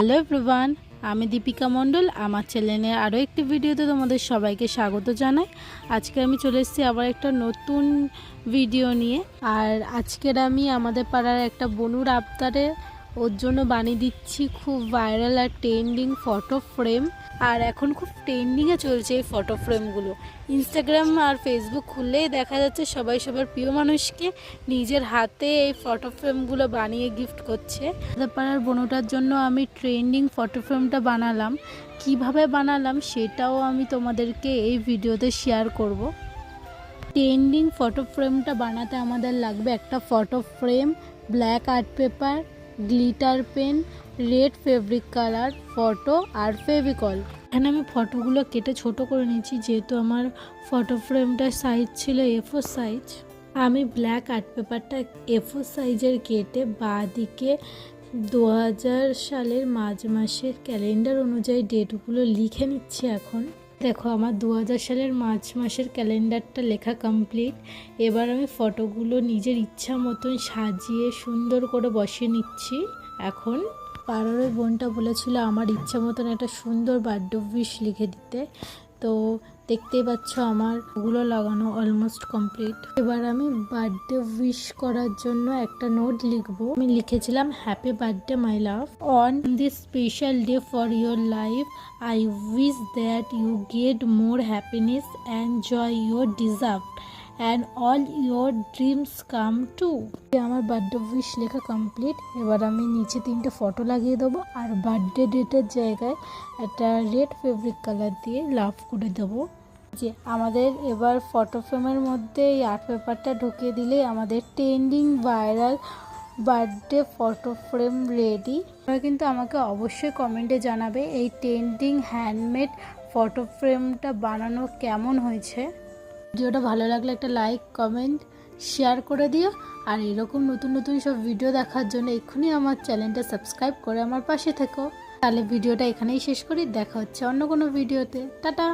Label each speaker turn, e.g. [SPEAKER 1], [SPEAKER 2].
[SPEAKER 1] Hello everyone, আমি দীপিকা মণ্ডল। আমার চ্যানেলে আরও একটি ভিডিওতে তোমাদের সবাইকে স্বাগত জানাই। আজকে আমি চলে এসেছি আবার একটা নতুন ভিডিও নিয়ে। আর আজকের আমি আমাদের পাড়ার একটা বনুর আবদারে ওর জন্য বানিয়ে দিচ্ছি খুব ভাইরাল আর ট্রেন্ডিং ফটো ফ্রেম। আর এখন খুব ট্রেন্ডিংয়ে চলছে এই ফটো ফ্রেমগুলো। ইনস্টাগ্রাম আর ফেসবুক খুললেই দেখা যাচ্ছে সবাই সবার প্রিয় মানুষকে নিজের হাতে এই ফটো ফ্রেমগুলো বানিয়ে গিফট করছে। আমাদের পাড়ার বনুটার জন্য আমি ট্রেন্ডিং ফটো ফ্রেমটা বানালাম। কিভাবে বানালাম সেটাও আমি তোমাদেরকে এই ভিডিওতে শেয়ার করব। ট্রেন্ডিং ফটো ফ্রেমটা বানাতে আমাদের লাগবে একটা photo frame, black art paper, glitter pen, red fabric colour, photo আর ফেভিকল। এখানে আমি ফটোগুলো কেটে ছোট করে নিয়েছি, যেহেতু আমার ফটো ফ্রেমটার সাইজ ছিল A4 সাইজ। আমি ব্ল্যাক আর্ট পেপারটা A4 সাইজের কেটে বাঁদিকে 2000 সালের মার্চ মাসের ক্যালেন্ডার অনুযায়ী ডেটগুলো লিখে নিচ্ছি। এখন দেখো আমার 2000 সালের মার্চ মাসের ক্যালেন্ডারটা লেখা কমপ্লিট। এবার আমি ফটোগুলো নিজের ইচ্ছা মতন সাজিয়ে সুন্দর করে বসিয়ে নিচ্ছি। এখন পাড়ার ওই বোনটা বলেছিল আমার ইচ্ছা মতন একটা সুন্দর বার্থডে উইশ লিখে দিতে, তো দেখতেই পাচ্ছ আমার ওগুলো লাগানো অলমোস্ট কমপ্লিট। এবার আমি বার্থডে উইশ করার জন্য একটা নোট লিখবো। আমি লিখেছিলাম happy birthday my love, on this special day for your life I wish that you get more happiness and joy your deserve and all your dreams come true. আমার birthday wish লেখা complete. এবার আমি নিচে 3টে photo লাগিয়ে দেবো আর birthday ডেটের জায়গায় একটা রেড ফেব্রিক কালার দিয়ে লাভ করে দেবো। যে আমাদের এবার ফটো ফ্রেমের মধ্যে এই আর্ট পেপারটা ঢুকিয়ে দিলেই আমাদের trending viral birthday photo frame ready. তোমরা কিন্তু আমাকে অবশ্যই কমেন্টে জানাবে এই ট্রেন্ডিং হ্যান্ডমেড ফটো ফ্রেমটা বানানো কেমন হয়েছে। ভিডিওটা ভালো লাগলে একটা লাইক, কমেন্ট, শেয়ার করে দিও। আর এরকম নতুন নতুন সব ভিডিও দেখার জন্য এক্ষুনি আমার চ্যানেলটা সাবস্ক্রাইব করে আমার পাশে থেকো। তাহলে ভিডিওটা এখানেই শেষ করি, দেখা হচ্ছে অন্য কোনো ভিডিওতে। টাটা।